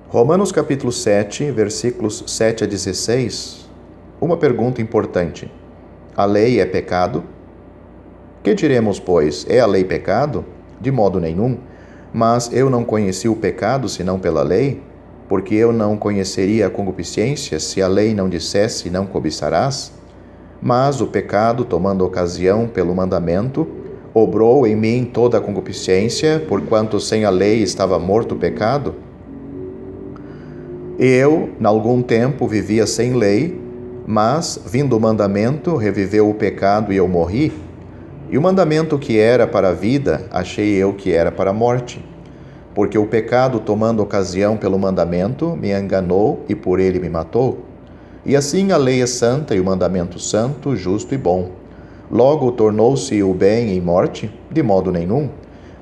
Romanos capítulo 7, versículos 7 a 16, uma pergunta importante. A lei é pecado? Que diremos, pois? É a lei pecado? De modo nenhum. Mas eu não conheci o pecado senão pela lei, porque eu não conheceria a concupiscência se a lei não dissesse não cobiçarás? Mas o pecado, tomando ocasião pelo mandamento, obrou em mim toda a concupiscência, porquanto sem a lei estava morto o pecado. Eu, em algum tempo, vivia sem lei, mas, vindo o mandamento, reviveu o pecado e eu morri. E o mandamento que era para a vida, achei eu que era para a morte. Porque o pecado, tomando ocasião pelo mandamento, me enganou e por ele me matou. E assim a lei é santa e o mandamento santo, justo e bom. Logo tornou-se o bem em morte? De modo nenhum.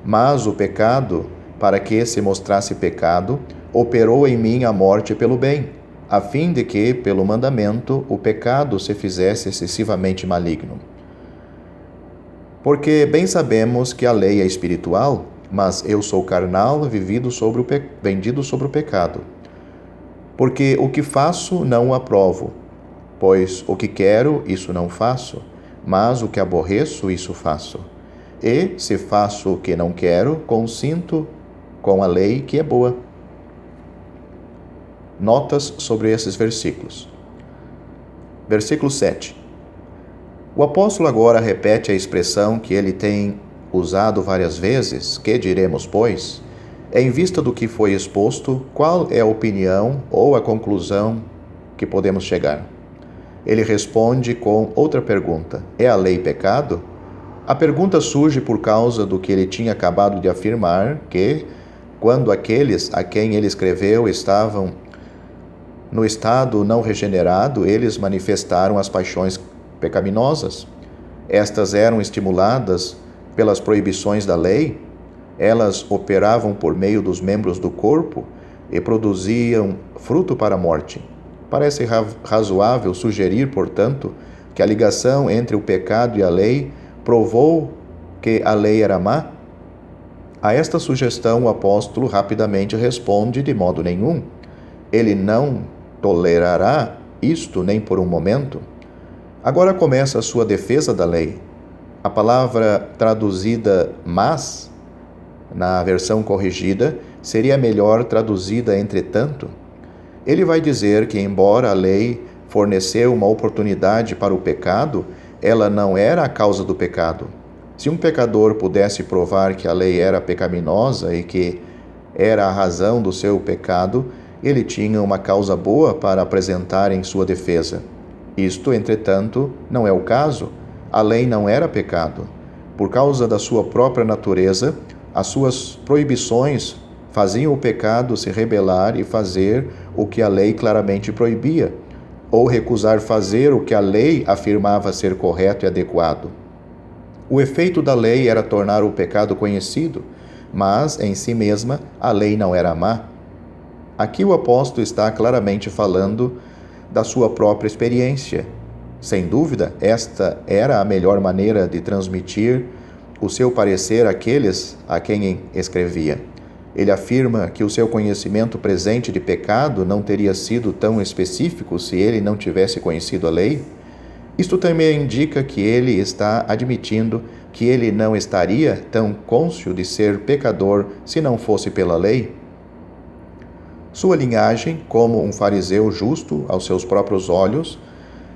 Mas o pecado, para que se mostrasse pecado, operou em mim a morte pelo bem, a fim de que, pelo mandamento, o pecado se fizesse excessivamente maligno. Porque bem sabemos que a lei é espiritual, mas eu sou carnal, vendido sobre o pecado. Porque o que faço não o aprovo, pois o que quero, isso não faço, mas o que aborreço, isso faço. E, se faço o que não quero, consinto com a lei que é boa. Notas sobre esses versículos. Versículo 7. O apóstolo agora repete a expressão que ele tem usado várias vezes, que diremos, pois? Em vista do que foi exposto, qual é a opinião ou a conclusão que podemos chegar? Ele responde com outra pergunta: é a lei pecado? A pergunta surge por causa do que ele tinha acabado de afirmar, que, quando aqueles a quem ele escreveu estavam no estado não regenerado, eles manifestaram as paixões pecaminosas. Estas eram estimuladas pelas proibições da lei, elas operavam por meio dos membros do corpo e produziam fruto para a morte. Parece razoável sugerir, portanto, que a ligação entre o pecado e a lei provou que a lei era má? A esta sugestão o apóstolo rapidamente responde: de modo nenhum. Ele não tolerará isto nem por um momento. Agora começa a sua defesa da lei. A palavra traduzida mas, na versão corrigida, seria melhor traduzida entretanto. Ele vai dizer que, embora a lei forneceu uma oportunidade para o pecado, ela não era a causa do pecado. Se um pecador pudesse provar que a lei era pecaminosa e que era a razão do seu pecado, ele tinha uma causa boa para apresentar em sua defesa. Isto, entretanto, não é o caso. A lei não era pecado. Por causa da sua própria natureza, as suas proibições faziam o pecado se rebelar e fazer o que a lei claramente proibia, ou recusar fazer o que a lei afirmava ser correto e adequado. O efeito da lei era tornar o pecado conhecido, mas, em si mesma, a lei não era má. Aqui o apóstolo está claramente falando da sua própria experiência. Sem dúvida, esta era a melhor maneira de transmitir o seu parecer àqueles a quem escrevia. Ele afirma que o seu conhecimento presente de pecado não teria sido tão específico se ele não tivesse conhecido a lei. Isto também indica que ele está admitindo que ele não estaria tão cônscio de ser pecador se não fosse pela lei. Sua linhagem, como um fariseu justo aos seus próprios olhos,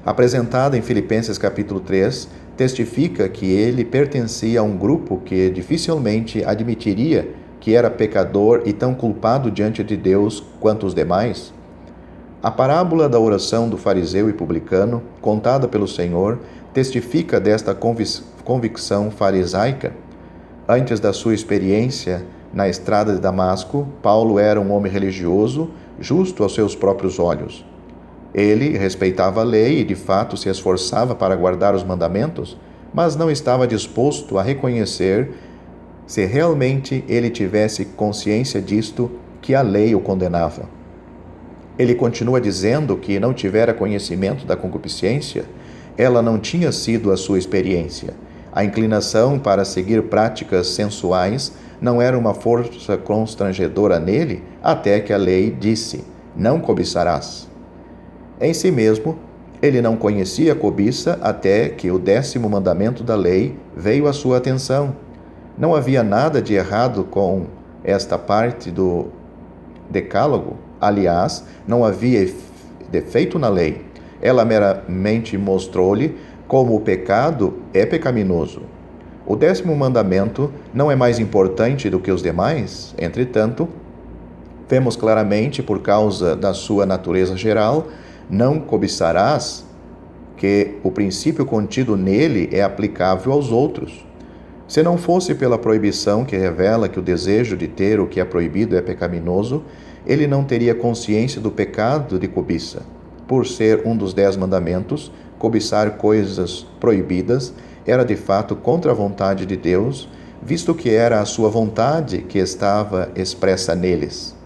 apresentada em Filipenses capítulo 3, testifica que ele pertencia a um grupo que dificilmente admitiria que era pecador e tão culpado diante de Deus quanto os demais. A parábola da oração do fariseu e publicano, contada pelo Senhor, testifica desta convicção farisaica. Antes da sua experiência na estrada de Damasco, Paulo era um homem religioso, justo aos seus próprios olhos. Ele respeitava a lei e, de fato, se esforçava para guardar os mandamentos, mas não estava disposto a reconhecer, se realmente ele tivesse consciência disto, que a lei o condenava. Ele continua dizendo que não tivera conhecimento da concupiscência, ela não tinha sido a sua experiência. A inclinação para seguir práticas sensuais não era uma força constrangedora nele, até que a lei disse: não cobiçarás. Em si mesmo, ele não conhecia a cobiça até que o 10º mandamento da lei veio à sua atenção. Não havia nada de errado com esta parte do Decálogo. Aliás, não havia defeito na lei. Ela meramente mostrou-lhe como o pecado é pecaminoso. O 10º mandamento não é mais importante do que os demais. Entretanto, vemos claramente, por causa da sua natureza geral, não cobiçarás, que o princípio contido nele é aplicável aos outros. Se não fosse pela proibição que revela que o desejo de ter o que é proibido é pecaminoso, ele não teria consciência do pecado de cobiça. Por ser um dos 10 mandamentos, cobiçar coisas proibidas era de fato contra a vontade de Deus, visto que era a sua vontade que estava expressa neles.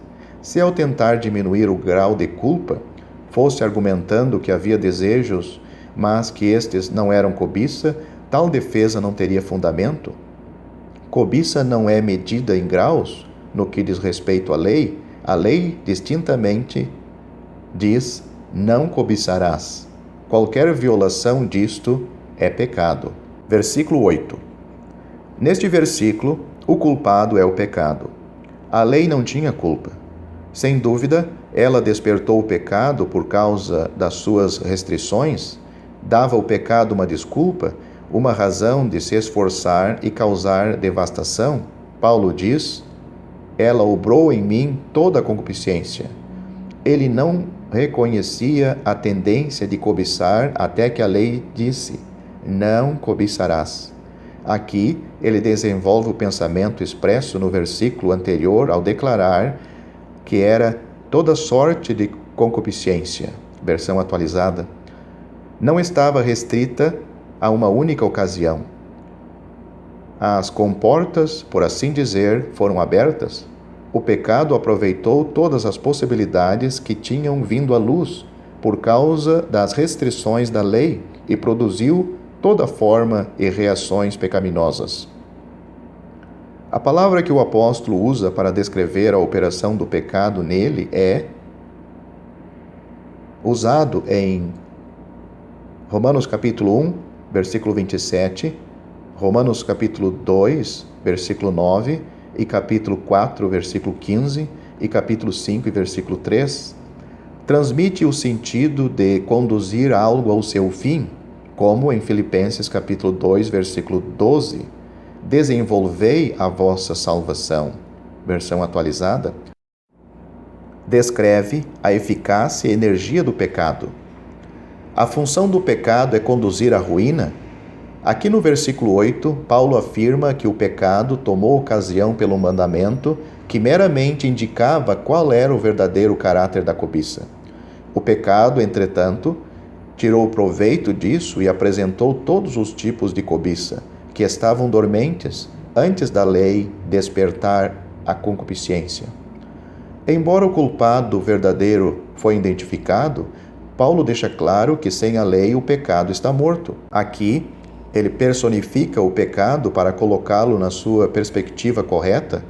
Se ao tentar diminuir o grau de culpa, fosse argumentando que havia desejos, mas que estes não eram cobiça, tal defesa não teria fundamento? Cobiça não é medida em graus no que diz respeito à lei. A lei distintamente diz: não cobiçarás. Qualquer violação disto é pecado. Versículo 8. Neste versículo, o culpado é o pecado. A lei não tinha culpa. Sem dúvida, ela despertou o pecado por causa das suas restrições, dava ao pecado uma desculpa, uma razão de se esforçar e causar devastação. Paulo diz: ela obrou em mim toda a concupiscência. Ele não reconhecia a tendência de cobiçar até que a lei disse: não cobiçarás. Aqui, ele desenvolve o pensamento expresso no versículo anterior ao declarar que era toda sorte de concupiscência. Versão atualizada. Não estava restrita a uma única ocasião. As comportas, por assim dizer, foram abertas. O pecado aproveitou todas as possibilidades que tinham vindo à luz por causa das restrições da lei e produziu toda forma e reações pecaminosas. A palavra que o apóstolo usa para descrever a operação do pecado nele é usado em Romanos capítulo 1, versículo 27, Romanos capítulo 2, versículo 9, e capítulo 4, versículo 15, e capítulo 5, versículo 3, transmite o sentido de conduzir algo ao seu fim, como em Filipenses capítulo 2, versículo 12, desenvolvei a vossa salvação. Versão atualizada. Descreve a eficácia e energia do pecado. A função do pecado é conduzir à ruína? Aqui no versículo 8, Paulo afirma que o pecado tomou ocasião pelo mandamento que meramente indicava qual era o verdadeiro caráter da cobiça. O pecado, entretanto, tirou proveito disso e apresentou todos os tipos de cobiça que estavam dormentes antes da lei despertar a concupiscência. Embora o culpado verdadeiro foi identificado, Paulo deixa claro que sem a lei o pecado está morto. Aqui, ele personifica o pecado para colocá-lo na sua perspectiva correta.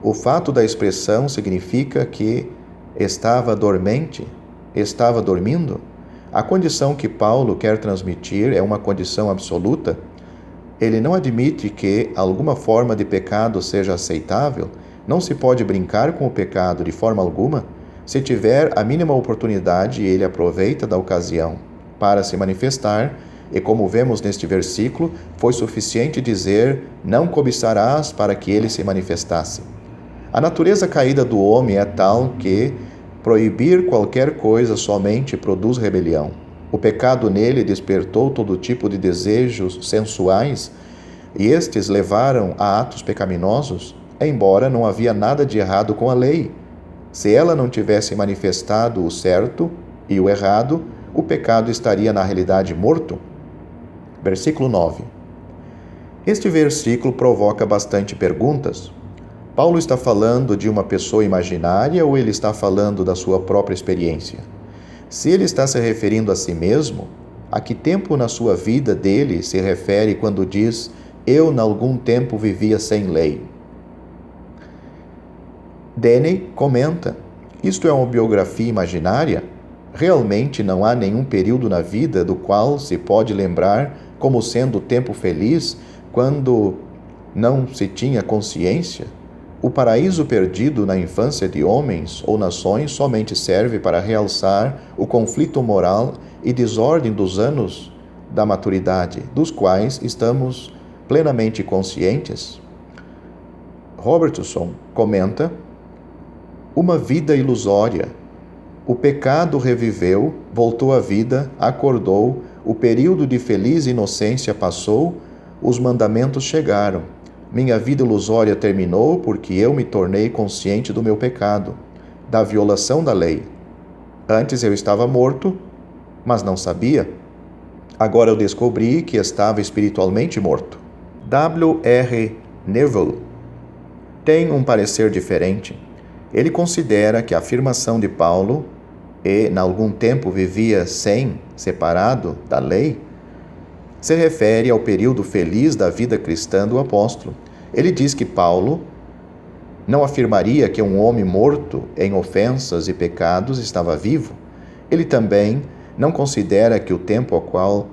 O fato da expressão significa que estava dormente, estava dormindo. A condição que Paulo quer transmitir é uma condição absoluta. Ele não admite que alguma forma de pecado seja aceitável. Não se pode brincar com o pecado de forma alguma. Se tiver a mínima oportunidade, ele aproveita da ocasião para se manifestar, e como vemos neste versículo, foi suficiente dizer: não cobiçarás, para que ele se manifestasse. A natureza caída do homem é tal que proibir qualquer coisa somente produz rebelião. O pecado nele despertou todo tipo de desejos sensuais, e estes levaram a atos pecaminosos, embora não havia nada de errado com a lei. Se ela não tivesse manifestado o certo e o errado, o pecado estaria na realidade morto. Versículo 9. Este versículo provoca bastante perguntas. Paulo está falando de uma pessoa imaginária ou ele está falando da sua própria experiência? Se ele está se referindo a si mesmo, a que tempo na sua vida dele se refere quando diz: eu, em algum tempo, vivia sem lei? Deney comenta: isto é uma biografia imaginária? Realmente não há nenhum período na vida do qual se pode lembrar como sendo tempo feliz quando não se tinha consciência? O paraíso perdido na infância de homens ou nações somente serve para realçar o conflito moral e desordem dos anos da maturidade, dos quais estamos plenamente conscientes. Robertson comenta: uma vida ilusória. O pecado reviveu, voltou à vida, acordou, o período de feliz inocência passou, os mandamentos chegaram. Minha vida ilusória terminou porque eu me tornei consciente do meu pecado, da violação da lei. Antes eu estava morto, mas não sabia. Agora eu descobri que estava espiritualmente morto. W.R. Neville tem um parecer diferente. Ele considera que a afirmação de Paulo, e em algum tempo vivia separado da lei, se refere ao período feliz da vida cristã do apóstolo. Ele diz que Paulo não afirmaria que um homem morto em ofensas e pecados estava vivo. Ele também não considera que o tempo ao qual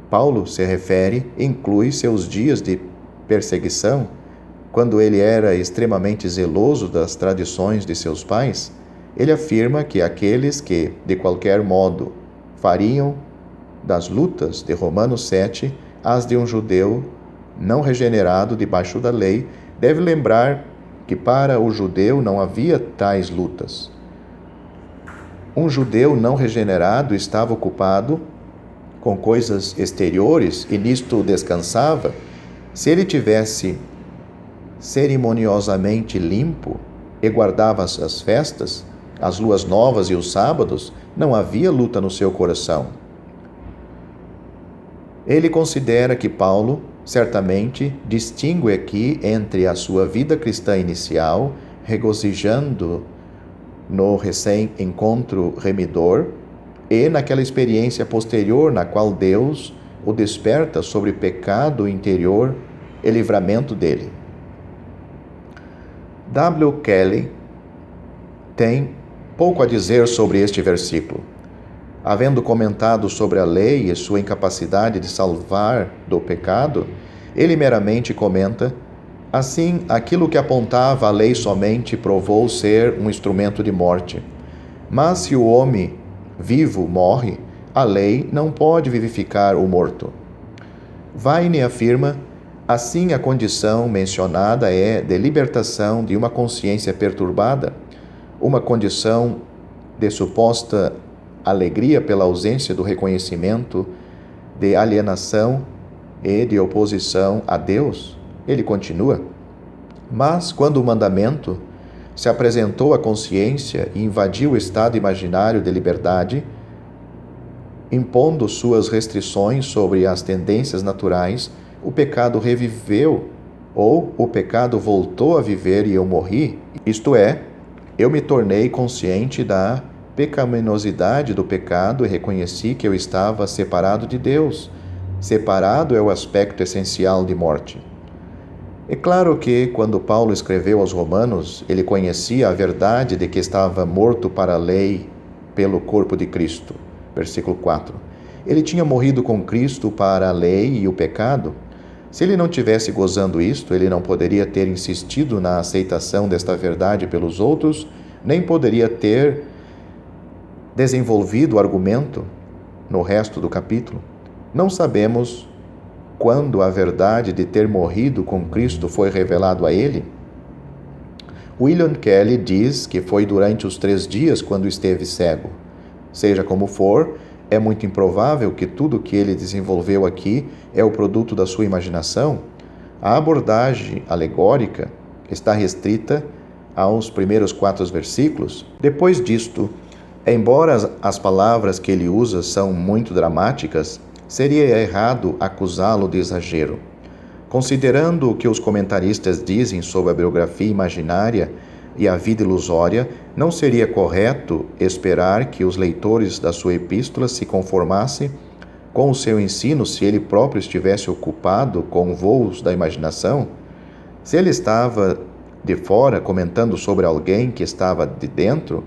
Paulo se refere inclui seus dias de perseguição, quando ele era extremamente zeloso das tradições de seus pais. Ele afirma que aqueles que, de qualquer modo, fariam das lutas de Romanos 7 as de um judeu não regenerado debaixo da lei, deve lembrar que para o judeu não havia tais lutas. Um judeu não regenerado estava ocupado com coisas exteriores e nisto descansava. Se ele tivesse cerimoniosamente limpo e guardava as festas, as luas novas e os sábados, não havia luta no seu coração. Ele considera que Paulo, certamente, distingue aqui entre a sua vida cristã inicial, regozijando no recém-encontro remidor, e naquela experiência posterior na qual Deus o desperta sobre pecado interior e livramento dele. W. Kelly tem pouco a dizer sobre este versículo. Havendo comentado sobre a lei e sua incapacidade de salvar do pecado, ele meramente comenta: assim, aquilo que apontava a lei somente provou ser um instrumento de morte. Mas se o homem vivo morre, a lei não pode vivificar o morto. Vine afirma: assim a condição mencionada é de libertação de uma consciência perturbada, uma condição de suposta alegria pela ausência do reconhecimento, de alienação e de oposição a Deus. Ele continua: mas quando o mandamento se apresentou à consciência e invadiu o estado imaginário de liberdade, impondo suas restrições sobre as tendências naturais, o pecado reviveu, ou o pecado voltou a viver e eu morri, isto é, eu me tornei consciente da pecaminosidade do pecado e reconheci que eu estava separado de Deus. Separado é o aspecto essencial de morte. É claro que, quando Paulo escreveu aos Romanos, ele conhecia a verdade de que estava morto para a lei pelo corpo de Cristo. Versículo 4. Ele tinha morrido com Cristo para a lei e o pecado. Se ele não tivesse gozando isto, ele não poderia ter insistido na aceitação desta verdade pelos outros, nem poderia ter desenvolvido o argumento no resto do capítulo. Não sabemos quando a verdade de ter morrido com Cristo foi revelado a ele. William Kelly diz que foi durante os 3 dias quando esteve cego. Seja como for, é muito improvável que tudo que ele desenvolveu aqui é o produto da sua imaginação. A abordagem alegórica está restrita aos primeiros 4 versículos. Depois disto, embora as palavras que ele usa são muito dramáticas, seria errado acusá-lo de exagero. Considerando o que os comentaristas dizem sobre a biografia imaginária e a vida ilusória, não seria correto esperar que os leitores da sua epístola se conformassem com o seu ensino se ele próprio estivesse ocupado com voos da imaginação? Se ele estava de fora comentando sobre alguém que estava de dentro,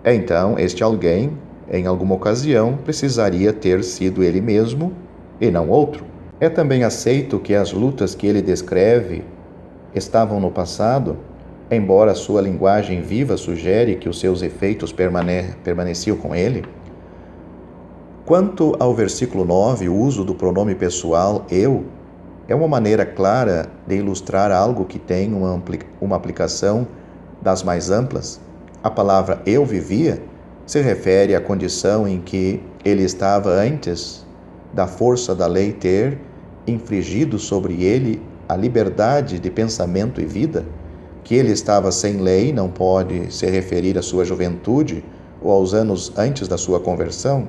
então este alguém, em alguma ocasião, precisaria ter sido ele mesmo e não outro. É também aceito que as lutas que ele descreve estavam no passado, embora sua linguagem viva sugere que os seus efeitos permaneciam com ele. Quanto ao versículo 9, o uso do pronome pessoal eu é uma maneira clara de ilustrar algo que tem uma aplicação das mais amplas. A palavra eu vivia se refere à condição em que ele estava antes da força da lei ter infligido sobre ele a liberdade de pensamento e vida. Que ele estava sem lei não pode se referir à sua juventude ou aos anos antes da sua conversão.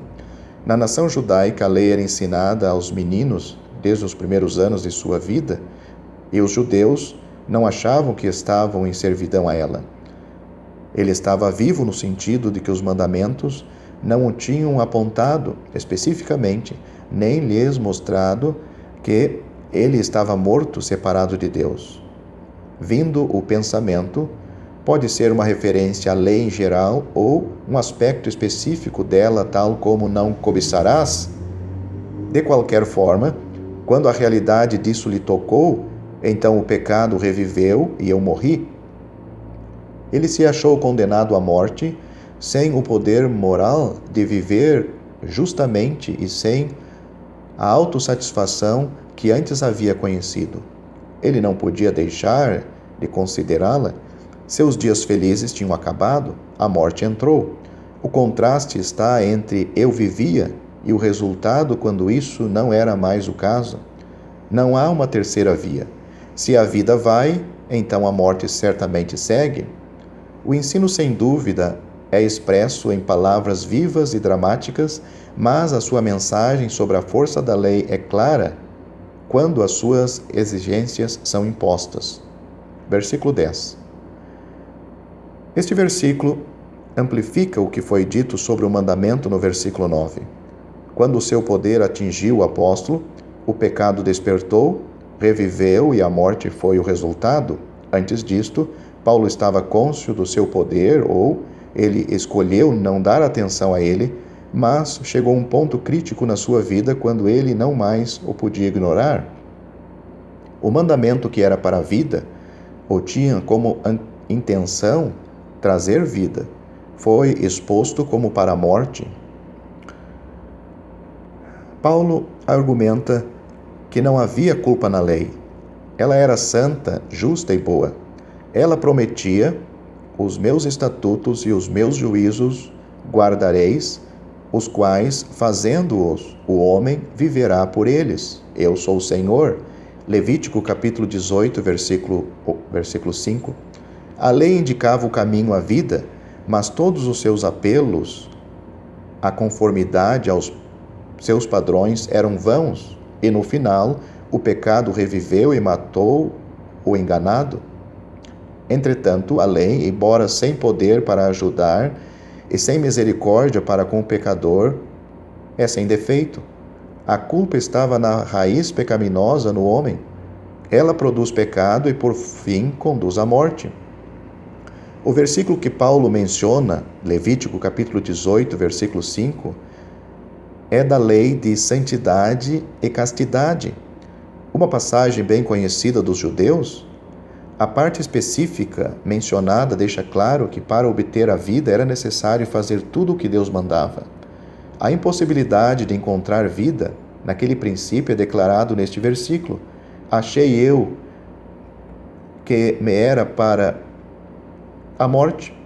Na nação judaica, a lei era ensinada aos meninos desde os primeiros anos de sua vida, e os judeus não achavam que estavam em servidão a ela. Ele estava vivo no sentido de que os mandamentos não o tinham apontado especificamente, nem lhes mostrado que ele estava morto, separado de Deus. Vindo o pensamento, pode ser uma referência à lei em geral ou um aspecto específico dela, tal como não cobiçarás. De qualquer forma, quando a realidade disso lhe tocou, então o pecado reviveu e eu morri. Ele se achou condenado à morte, sem o poder moral de viver justamente e sem a autossatisfação que antes havia conhecido. Ele não podia deixar de considerá-la. Seus dias felizes tinham acabado, a morte entrou. O contraste está entre eu vivia e o resultado quando isso não era mais o caso. Não há uma terceira via. Se a vida vai, então a morte certamente segue. O ensino, sem dúvida, é expresso em palavras vivas e dramáticas, mas a sua mensagem sobre a força da lei é clara quando as suas exigências são impostas. Versículo 10. Este versículo amplifica o que foi dito sobre o mandamento no versículo 9. Quando o seu poder atingiu o apóstolo, o pecado despertou, reviveu e a morte foi o resultado. Antes disto, Paulo estava cônscio do seu poder, ou ele escolheu não dar atenção a ele, mas chegou um ponto crítico na sua vida quando ele não mais o podia ignorar. O mandamento que era para a vida, ou tinha como intenção trazer vida, foi exposto como para a morte. Paulo argumenta que não havia culpa na lei. Ela era santa, justa e boa. Ela prometia: os meus estatutos e os meus juízos guardareis, os quais, fazendo-os, o homem viverá por eles. Eu sou o Senhor. Levítico capítulo 18, versículo 5. A lei indicava o caminho à vida, mas todos os seus apelos à conformidade aos seus padrões eram vãos, e no final o pecado reviveu e matou o enganado. Entretanto, a lei, embora sem poder para ajudar e sem misericórdia para com o pecador, é sem defeito. A culpa estava na raiz pecaminosa no homem. Ela produz pecado e, por fim, conduz à morte. O versículo que Paulo menciona, Levítico capítulo 18, versículo 5, é da lei de santidade e castidade. Uma passagem bem conhecida dos judeus. A parte específica mencionada deixa claro que para obter a vida era necessário fazer tudo o que Deus mandava. A impossibilidade de encontrar vida, naquele princípio, é declarado neste versículo. Achei eu que me era para a morte.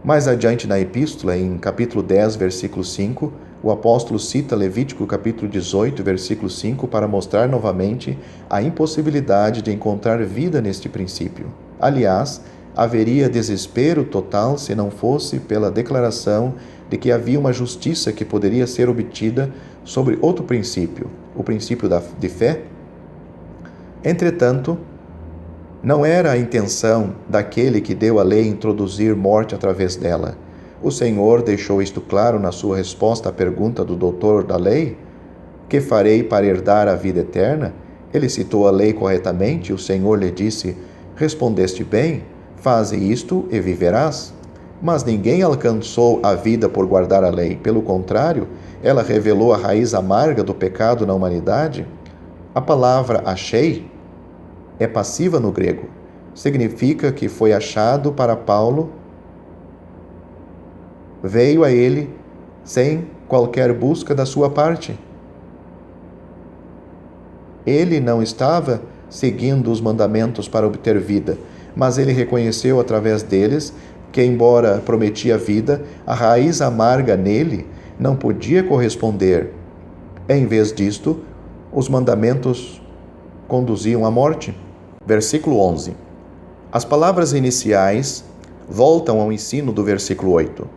Mais adiante na epístola, em capítulo 10, versículo 5, o apóstolo cita Levítico capítulo 18, versículo 5, para mostrar novamente a impossibilidade de encontrar vida neste princípio. Aliás, haveria desespero total se não fosse pela declaração de que havia uma justiça que poderia ser obtida sobre outro princípio, o princípio de fé. Entretanto, não era a intenção daquele que deu a lei introduzir morte através dela. O Senhor deixou isto claro na sua resposta à pergunta do doutor da lei: que farei para herdar a vida eterna? Ele citou a lei corretamente e o Senhor lhe disse: Respondeste bem, faze isto e viverás. Mas ninguém alcançou a vida por guardar a lei. Pelo contrário, ela revelou a raiz amarga do pecado na humanidade. A palavra achei é passiva no grego. Significa que foi achado para Paulo, veio a ele sem qualquer busca da sua parte. Ele não estava seguindo os mandamentos para obter vida, mas ele reconheceu através deles que, embora prometia vida, a raiz amarga nele não podia corresponder. Em vez disto, os mandamentos conduziam à morte. Versículo 11. As palavras iniciais voltam ao ensino do versículo 8.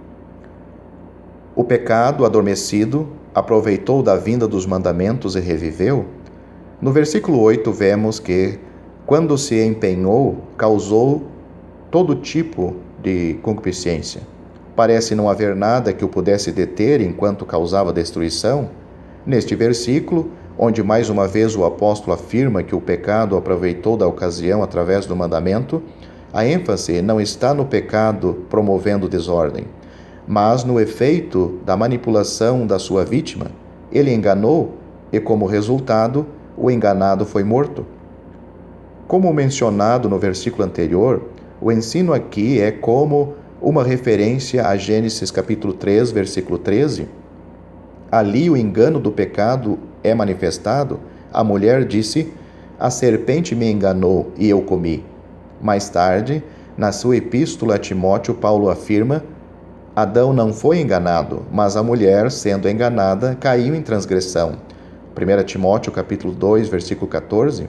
O pecado adormecido aproveitou da vinda dos mandamentos e reviveu. No versículo 8 vemos que, quando se empenhou, causou todo tipo de concupiscência. Parece não haver nada que o pudesse deter enquanto causava destruição. Neste versículo, onde mais uma vez o apóstolo afirma que o pecado aproveitou da ocasião através do mandamento, a ênfase não está no pecado promovendo desordem, mas no efeito da manipulação da sua vítima. Ele enganou e, como resultado, o enganado foi morto. Como mencionado no versículo anterior, o ensino aqui é como uma referência a Gênesis capítulo 3, versículo 13. Ali o engano do pecado é manifestado. A mulher disse: a serpente me enganou e eu comi. Mais tarde, na sua epístola a Timóteo, Paulo afirma: Adão não foi enganado, mas a mulher, sendo enganada, caiu em transgressão. 1 Timóteo capítulo 2, versículo 14.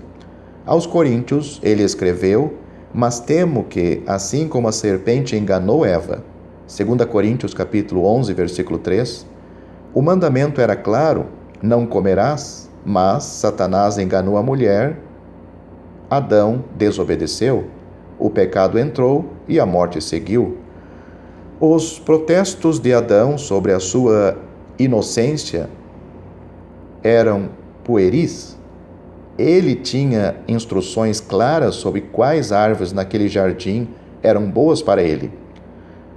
Aos Coríntios, ele escreveu: mas temo que, assim como a serpente enganou Eva. 2 Coríntios capítulo 11, versículo 3. O mandamento era claro: não comerás, mas Satanás enganou a mulher. Adão desobedeceu. O pecado entrou e a morte seguiu. Os protestos de Adão sobre a sua inocência eram pueris. Ele tinha instruções claras sobre quais árvores naquele jardim eram boas para ele.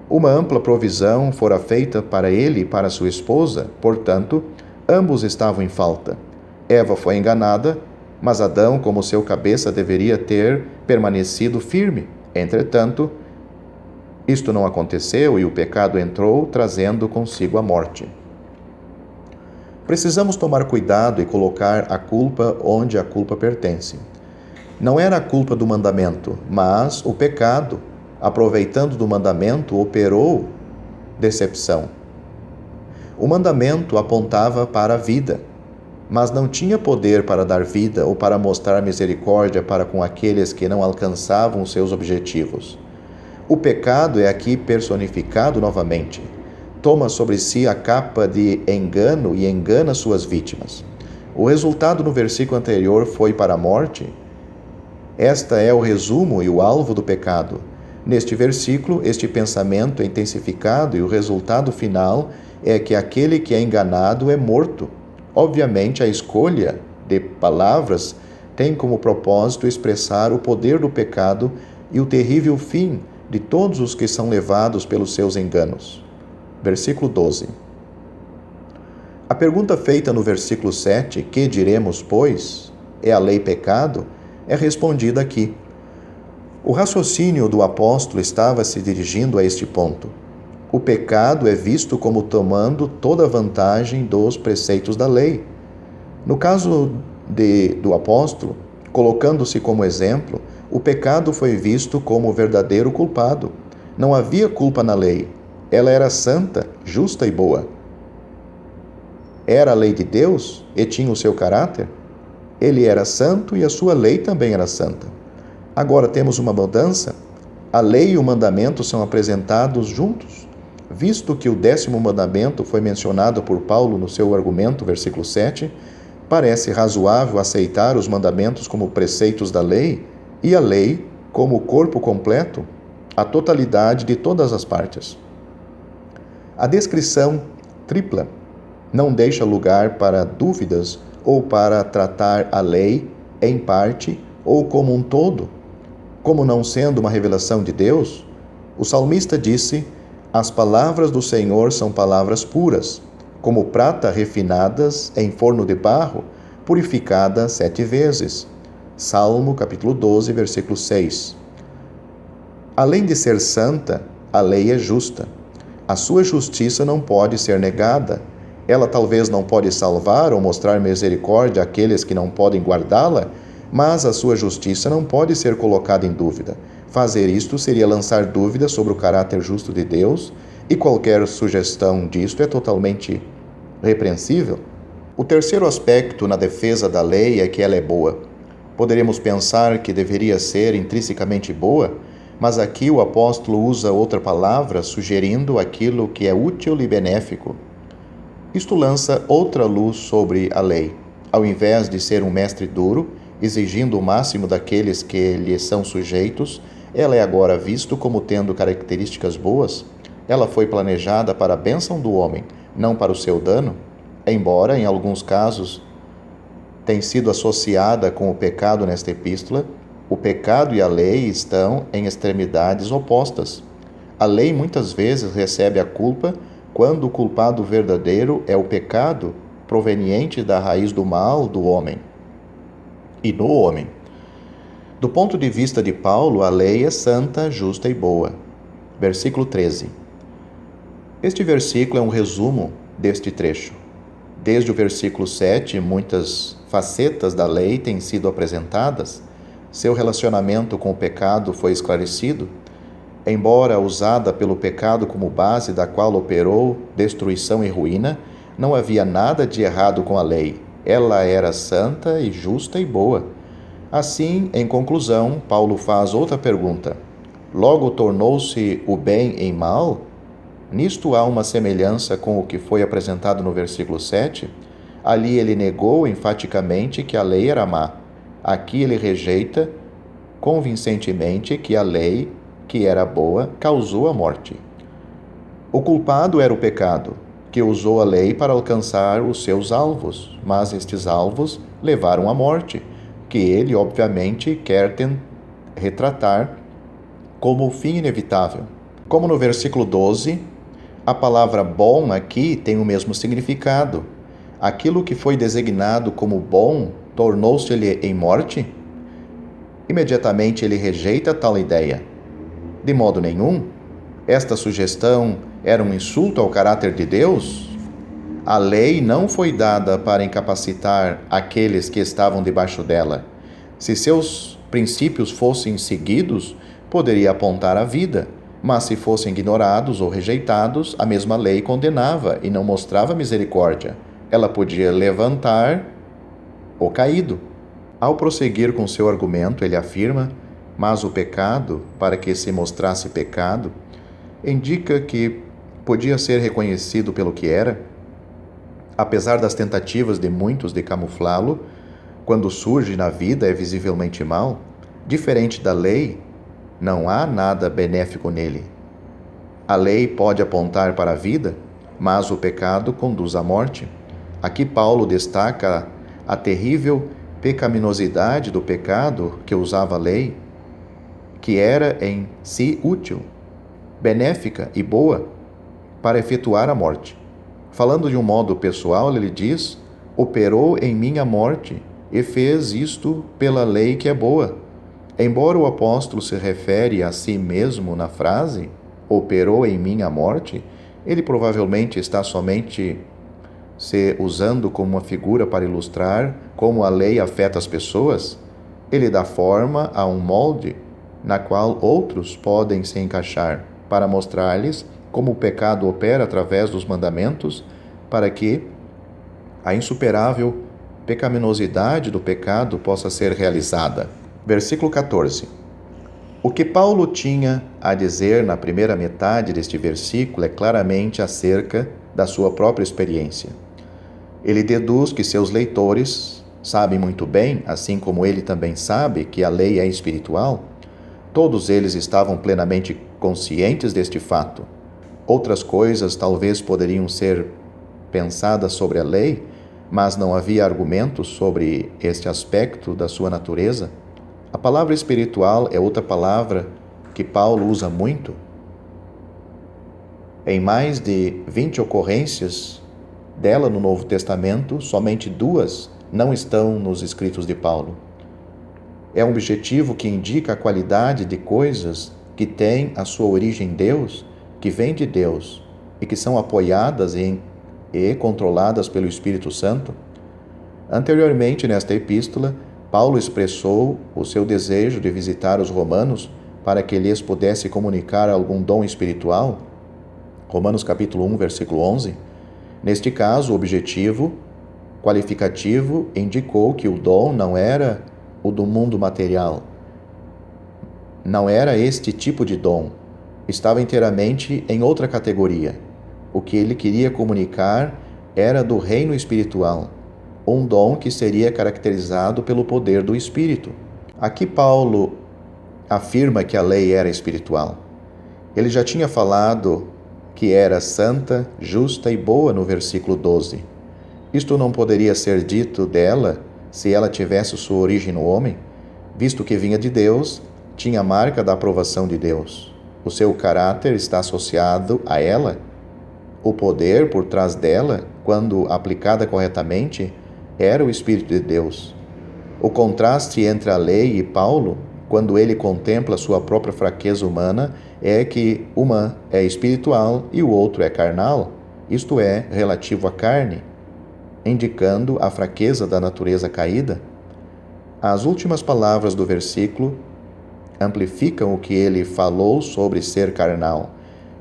Uma ampla provisão fora feita para ele e para sua esposa, portanto, ambos estavam em falta. Eva foi enganada, mas Adão, como seu cabeça, deveria ter permanecido firme. Entretanto, isto não aconteceu e o pecado entrou, trazendo consigo a morte. Precisamos tomar cuidado e colocar a culpa onde a culpa pertence. Não era a culpa do mandamento, mas o pecado, aproveitando do mandamento, operou decepção. O mandamento apontava para a vida, mas não tinha poder para dar vida ou para mostrar misericórdia para com aqueles que não alcançavam seus objetivos. O pecado é aqui personificado novamente. Toma sobre si a capa de engano e engana suas vítimas. O resultado no versículo anterior foi para a morte. Esta é o resumo e o alvo do pecado. Neste versículo, este pensamento é intensificado e o resultado final é que aquele que é enganado é morto. Obviamente, a escolha de palavras tem como propósito expressar o poder do pecado e o terrível fim de todos os que são levados pelos seus enganos. Versículo 12. A pergunta feita no versículo 7, que diremos, pois? É a lei pecado? É respondida aqui. O raciocínio do apóstolo estava se dirigindo a este ponto. O pecado é visto como tomando toda a vantagem dos preceitos da lei. No caso do apóstolo, colocando-se como exemplo, o pecado foi visto como o verdadeiro culpado. Não havia culpa na lei. Ela era santa, justa e boa. Era a lei de Deus e tinha o seu caráter. Ele era santo e a sua lei também era santa. Agora temos uma mudança. A lei e o mandamento são apresentados juntos. Visto que o 10º mandamento foi mencionado por Paulo no seu argumento, versículo 7, parece razoável aceitar os mandamentos como preceitos da lei e a lei como o corpo completo, a totalidade de todas as partes. A descrição tripla não deixa lugar para dúvidas ou para tratar a lei em parte ou como um todo. como não sendo uma revelação de Deus, o salmista disse: as palavras do Senhor são palavras puras, como prata refinadas em forno de barro, purificada 7 vezes. Salmo capítulo 12, versículo 6. Além de ser santa, a lei é justa. A sua justiça não pode ser negada. Ela talvez não pode salvar ou mostrar misericórdia àqueles que não podem guardá-la, mas a sua justiça não pode ser colocada em dúvida. Fazer isto seria lançar dúvidas sobre o caráter justo de Deus, e qualquer sugestão disto é totalmente repreensível. O terceiro aspecto na defesa da lei é que ela é boa. Poderíamos pensar que deveria ser intrinsecamente boa, mas aqui o apóstolo usa outra palavra, sugerindo aquilo que é útil e benéfico. Isto lança outra luz sobre a lei. Ao invés de ser um mestre duro, exigindo o máximo daqueles que lhe são sujeitos, ela é agora vista como tendo características boas. Ela foi planejada para a bênção do homem, não para o seu dano, embora, em alguns casos, tenha sido associada com o pecado nesta epístola. O pecado e a lei estão em extremidades opostas. A lei muitas vezes recebe a culpa quando o culpado verdadeiro é o pecado proveniente da raiz do mal do homem e no homem. Do ponto de vista de Paulo, a lei é santa, justa e boa. Versículo 13. Este versículo é um resumo deste trecho. Desde o versículo 7, muitas facetas da lei têm sido apresentadas. Seu relacionamento com o pecado foi esclarecido. Embora usada pelo pecado como base da qual operou destruição e ruína, não havia nada de errado com a lei. Ela era santa e justa e boa. Assim, em conclusão, Paulo faz outra pergunta. Logo tornou-se o bem em mal? Nisto há uma semelhança com o que foi apresentado no versículo 7. Ali ele negou enfaticamente que a lei era má. Aqui ele rejeita convincentemente que a lei, que era boa, causou a morte. O culpado era o pecado, que usou a lei para alcançar os seus alvos, mas estes alvos levaram à morte, que ele, obviamente, quer retratar como o fim inevitável. Como no versículo 12, a palavra bom aqui tem o mesmo significado. Aquilo que foi designado como bom tornou-se-lhe em morte? Imediatamente ele rejeita tal ideia. De modo nenhum, esta sugestão era um insulto ao caráter de Deus? A lei não foi dada para incapacitar aqueles que estavam debaixo dela. Se seus princípios fossem seguidos, poderia apontar a vida, mas se fossem ignorados ou rejeitados, a mesma lei condenava e não mostrava misericórdia. Ela podia levantar o caído. Ao prosseguir com seu argumento, ele afirma: mas o pecado, para que se mostrasse pecado, indica que podia ser reconhecido pelo que era. Apesar das tentativas de muitos de camuflá-lo, quando surge na vida é visivelmente mal. Diferente da lei, não há nada benéfico nele. A lei pode apontar para a vida, mas o pecado conduz à morte. Aqui Paulo destaca a terrível pecaminosidade do pecado que usava a lei, que era em si útil, benéfica e boa para efetuar a morte. Falando de um modo pessoal, ele diz: operou em mim a morte e fez isto pela lei que é boa. Embora o apóstolo se refere a si mesmo na frase operou em mim a morte, ele provavelmente está somente se usando como uma figura para ilustrar como a lei afeta as pessoas. Ele dá forma a um molde na qual outros podem se encaixar, para mostrar-lhes como o pecado opera através dos mandamentos, para que a insuperável pecaminosidade do pecado possa ser realizada. Versículo 14. O que Paulo tinha a dizer na primeira metade deste versículo é claramente acerca da sua própria experiência. Ele deduz que seus leitores sabem muito bem, assim como ele também sabe, que a lei é espiritual. Todos eles estavam plenamente conscientes deste fato. Outras coisas talvez poderiam ser pensadas sobre a lei, mas não havia argumentos sobre este aspecto da sua natureza. A palavra espiritual é outra palavra que Paulo usa muito. Em mais de 20 ocorrências dela no Novo Testamento, somente 2 não estão nos escritos de Paulo. É um objetivo que indica a qualidade de coisas que têm a sua origem em Deus, que vêm de Deus e que são apoiadas e controladas pelo Espírito Santo. Anteriormente, nesta epístola, Paulo expressou o seu desejo de visitar os romanos para que lhes pudesse comunicar algum dom espiritual. Romanos capítulo 1, versículo 11. Neste caso, o objetivo qualificativo indicou que o dom não era o do mundo material. Não era este tipo de dom. Estava inteiramente em outra categoria. O que ele queria comunicar era do reino espiritual, um dom que seria caracterizado pelo poder do Espírito. Aqui Paulo afirma que a lei era espiritual. Ele já tinha falado que era santa, justa e boa no versículo 12. Isto não poderia ser dito dela se ela tivesse sua origem no homem, visto que vinha de Deus, tinha a marca da aprovação de Deus. O seu caráter está associado a ela. O poder por trás dela, quando aplicada corretamente, era o Espírito de Deus. O contraste entre a lei e Paulo, quando ele contempla sua própria fraqueza humana, é que uma é espiritual e o outro é carnal, isto é, relativo à carne, indicando a fraqueza da natureza caída. As últimas palavras do versículo amplificam o que ele falou sobre ser carnal.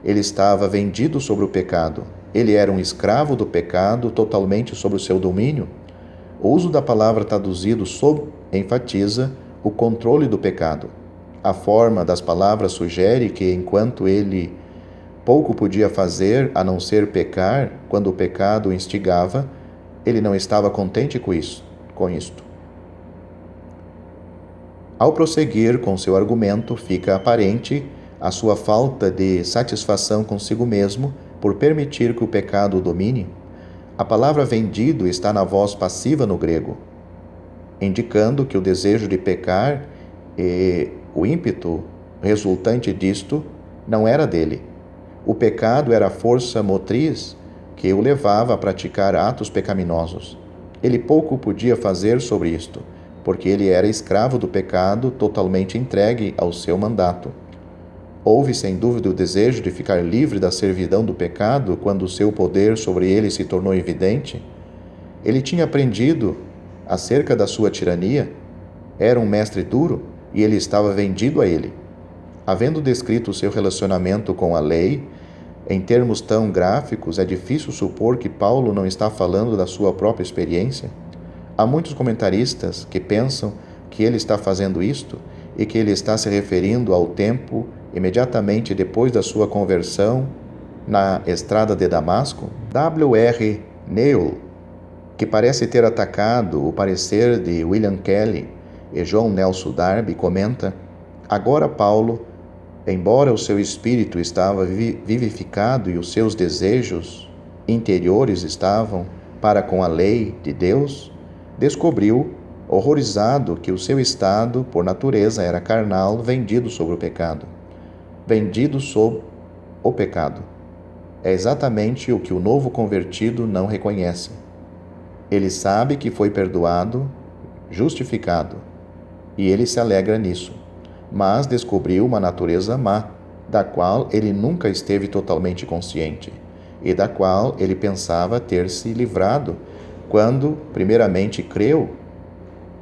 Ele estava vendido sobre o pecado. Ele era um escravo do pecado, totalmente sob o seu domínio. O uso da palavra traduzido sob enfatiza o controle do pecado. A forma das palavras sugere que, enquanto ele pouco podia fazer a não ser pecar, quando o pecado o instigava, ele não estava contente com isto. Ao prosseguir com seu argumento, fica aparente a sua falta de satisfação consigo mesmo por permitir que o pecado o domine. A palavra vendido está na voz passiva no grego, indicando que o desejo de pecar e o ímpeto resultante disto não era dele. O pecado era a força motriz que o levava a praticar atos pecaminosos. Ele pouco podia fazer sobre isto, porque ele era escravo do pecado, totalmente entregue ao seu mandato. Houve, sem dúvida, o desejo de ficar livre da servidão do pecado quando o seu poder sobre ele se tornou evidente. Ele tinha aprendido acerca da sua tirania, era um mestre duro e ele estava vendido a ele. Havendo descrito o seu relacionamento com a lei, em termos tão gráficos, é difícil supor que Paulo não está falando da sua própria experiência. Há muitos comentaristas que pensam que ele está fazendo isto e que ele está se referindo ao tempo imediatamente depois da sua conversão na estrada de Damasco. W.R. Newell, que parece ter atacado o parecer de William Kelly e John Nelson Darby, comenta: agora Paulo, embora o seu espírito estava vivificado e os seus desejos interiores estavam para com a lei de Deus, descobriu, horrorizado, que o seu estado, por natureza, era carnal, vendido sobre o pecado. Vendido sob o pecado. É exatamente o que o novo convertido não reconhece. Ele sabe que foi perdoado, justificado, e ele se alegra nisso, mas descobriu uma natureza má, da qual ele nunca esteve totalmente consciente, e da qual ele pensava ter se livrado quando, primeiramente, creu.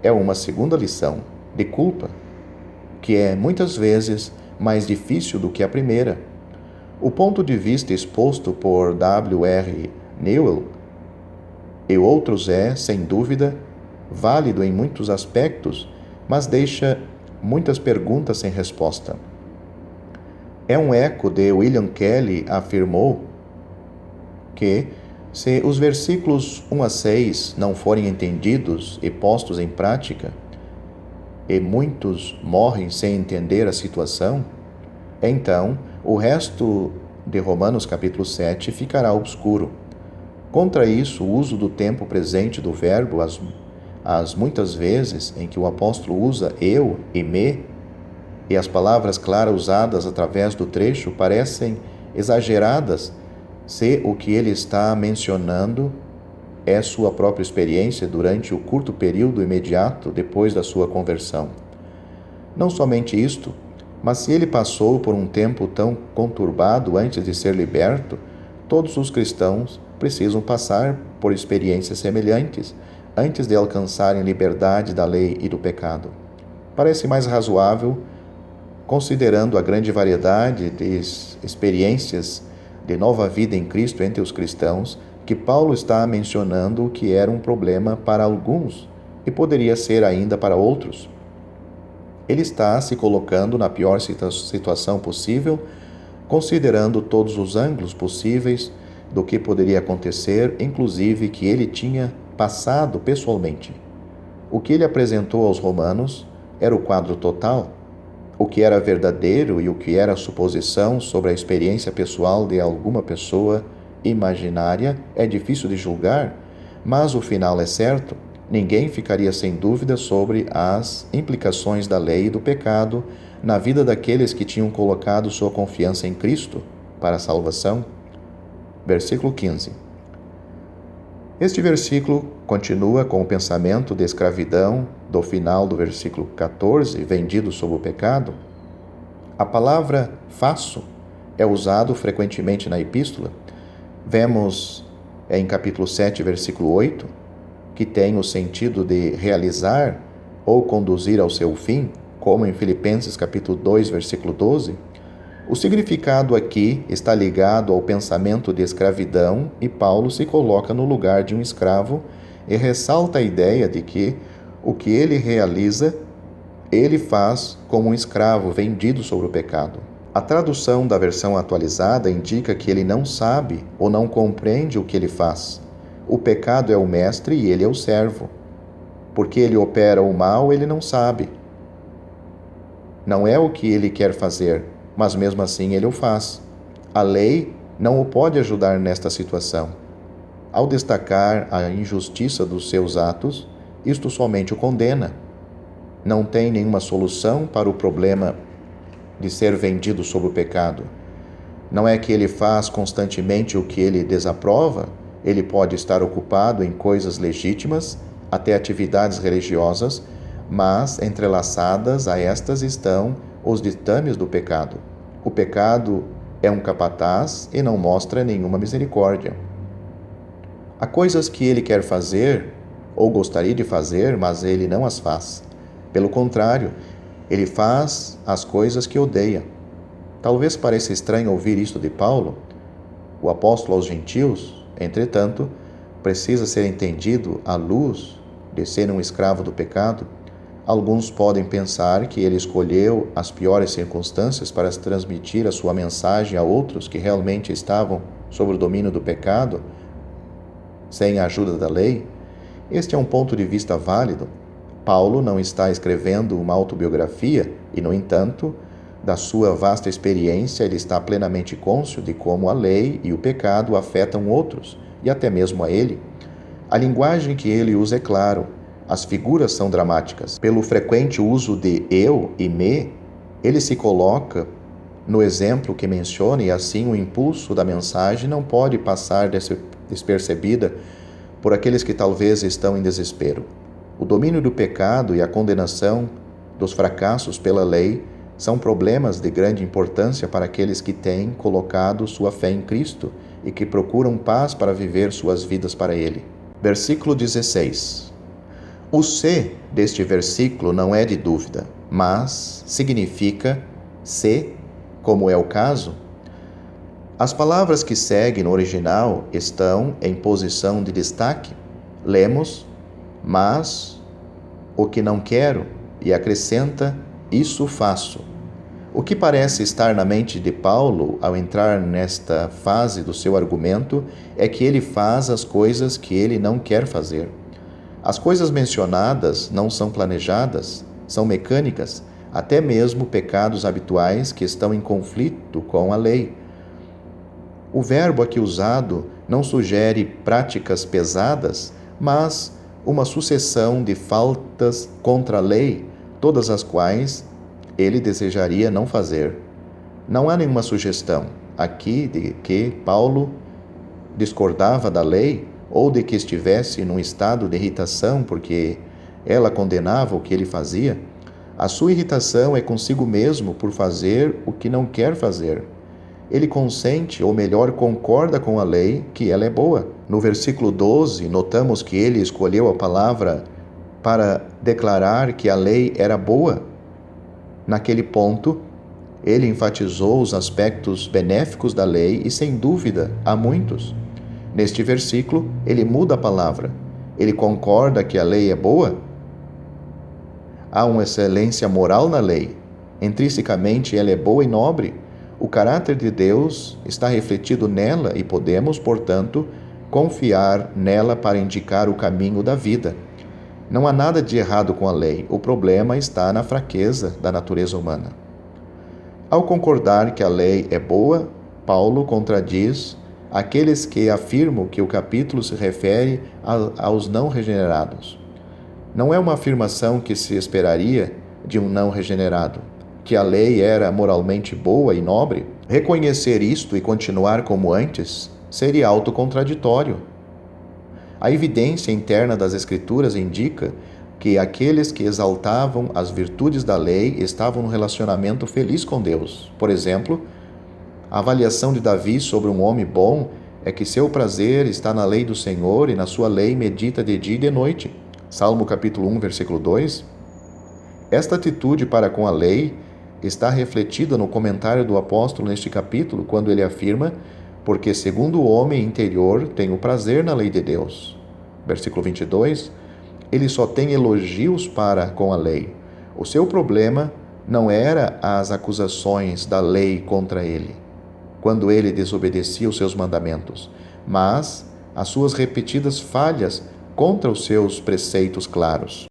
É uma segunda lição de culpa, que é muitas vezes mais difícil do que a primeira. O ponto de vista exposto por W.R. Newell e outros é, sem dúvida, válido em muitos aspectos, mas deixa muitas perguntas sem resposta. É um eco de William Kelly afirmou que, se os versículos 1 a 6 não forem entendidos e postos em prática, e muitos morrem sem entender a situação, então o resto de Romanos capítulo 7 ficará obscuro. Contra isso, o uso do tempo presente do verbo as muitas vezes em que o apóstolo usa eu e me, e as palavras claras usadas através do trecho parecem exageradas se o que ele está mencionando é sua própria experiência durante o curto período imediato depois da sua conversão. Não somente isto, mas se ele passou por um tempo tão conturbado antes de ser liberto, todos os cristãos precisam passar por experiências semelhantes antes de alcançarem liberdade da lei e do pecado. Parece mais razoável, considerando a grande variedade de experiências de nova vida em Cristo entre os cristãos, que Paulo está mencionando que era um problema para alguns e poderia ser ainda para outros. Ele está se colocando na pior situação possível, considerando todos os ângulos possíveis do que poderia acontecer, inclusive que ele tinha passado pessoalmente. O que ele apresentou aos romanos era o quadro total. O que era verdadeiro e o que era suposição sobre a experiência pessoal de alguma pessoa imaginária é difícil de julgar, mas o final é certo. Ninguém ficaria sem dúvida sobre as implicações da lei e do pecado na vida daqueles que tinham colocado sua confiança em Cristo para a salvação. Versículo 15. Este versículo continua com o pensamento de escravidão do final do versículo 14, vendido sob o pecado. A palavra faço é usado frequentemente na epístola. Vemos em capítulo 7, versículo 8, que tem o sentido de realizar ou conduzir ao seu fim, como em Filipenses capítulo 2, versículo 12. O significado aqui está ligado ao pensamento de escravidão e Paulo se coloca no lugar de um escravo e ressalta a ideia de que o que ele realiza, ele faz como um escravo vendido sobre o pecado. A tradução da versão atualizada indica que ele não sabe ou não compreende o que ele faz. O pecado é o mestre e ele é o servo. Porque ele opera o mal, ele não sabe. Não é o que ele quer fazer, mas mesmo assim ele o faz. A lei não o pode ajudar nesta situação. Ao destacar a injustiça dos seus atos, isto somente o condena. Não tem nenhuma solução para o problema de ser vendido sob o pecado. Não é que ele faz constantemente o que ele desaprova, ele pode estar ocupado em coisas legítimas, até atividades religiosas, mas entrelaçadas a estas estão os ditames do pecado. O pecado é um capataz e não mostra nenhuma misericórdia. Há coisas que ele quer fazer ou gostaria de fazer, mas ele não as faz. Pelo contrário, ele faz as coisas que odeia. Talvez pareça estranho ouvir isto de Paulo. O apóstolo aos gentios, entretanto, precisa ser entendido à luz de ser um escravo do pecado. Alguns podem pensar que ele escolheu as piores circunstâncias para transmitir a sua mensagem a outros que realmente estavam sob o domínio do pecado, sem a ajuda da lei. Este é um ponto de vista válido. Paulo não está escrevendo uma autobiografia e, no entanto, da sua vasta experiência, ele está plenamente cônscio de como a lei e o pecado afetam outros e até mesmo a ele. A linguagem que ele usa é claro. As figuras são dramáticas. Pelo frequente uso de eu e me, ele se coloca no exemplo que menciona e assim o impulso da mensagem não pode passar despercebida por aqueles que talvez estão em desespero. O domínio do pecado e a condenação dos fracassos pela lei são problemas de grande importância para aqueles que têm colocado sua fé em Cristo e que procuram paz para viver suas vidas para Ele. Versículo 16. O se deste versículo não é de dúvida, mas significa se, como é o caso. As palavras que seguem no original estão em posição de destaque. Lemos, mas o que não quero, e acrescenta, isso faço. O que parece estar na mente de Paulo ao entrar nesta fase do seu argumento é que ele faz as coisas que ele não quer fazer. As coisas mencionadas não são planejadas, são mecânicas, até mesmo pecados habituais que estão em conflito com a lei. O verbo aqui usado não sugere práticas pesadas, mas uma sucessão de faltas contra a lei, todas as quais ele desejaria não fazer. Não há nenhuma sugestão aqui de que Paulo discordava da lei ou de que estivesse num estado de irritação porque ela condenava o que ele fazia. A sua irritação é consigo mesmo por fazer o que não quer fazer. Ele consente, ou melhor, concorda com a lei que ela é boa. No versículo 12, notamos que ele escolheu a palavra para declarar que a lei era boa. Naquele ponto, ele enfatizou os aspectos benéficos da lei e, sem dúvida, há muitos. Neste versículo, ele muda a palavra. Ele concorda que a lei é boa. Há uma excelência moral na lei. Intrinsecamente, ela é boa e nobre. O caráter de Deus está refletido nela e podemos, portanto, confiar nela para indicar o caminho da vida. Não há nada de errado com a lei. O problema está na fraqueza da natureza humana. Ao concordar que a lei é boa, Paulo contradiz aqueles que afirmam que o capítulo se refere aos não regenerados. Não é uma afirmação que se esperaria de um não regenerado, que a lei era moralmente boa e nobre. Reconhecer isto e continuar como antes seria autocontraditório. A evidência interna das Escrituras indica que aqueles que exaltavam as virtudes da lei estavam num relacionamento feliz com Deus. Por exemplo, a avaliação de Davi sobre um homem bom é que seu prazer está na lei do Senhor e na sua lei medita de dia e de noite. Salmo capítulo 1, versículo 2. Esta atitude para com a lei está refletida no comentário do apóstolo neste capítulo, quando ele afirma: porque segundo o homem interior tenho prazer na lei de Deus. Versículo 22. Ele só tem elogios para com a lei. O seu problema não era as acusações da lei contra ele, quando ele desobedecia os seus mandamentos, mas as suas repetidas falhas contra os seus preceitos claros.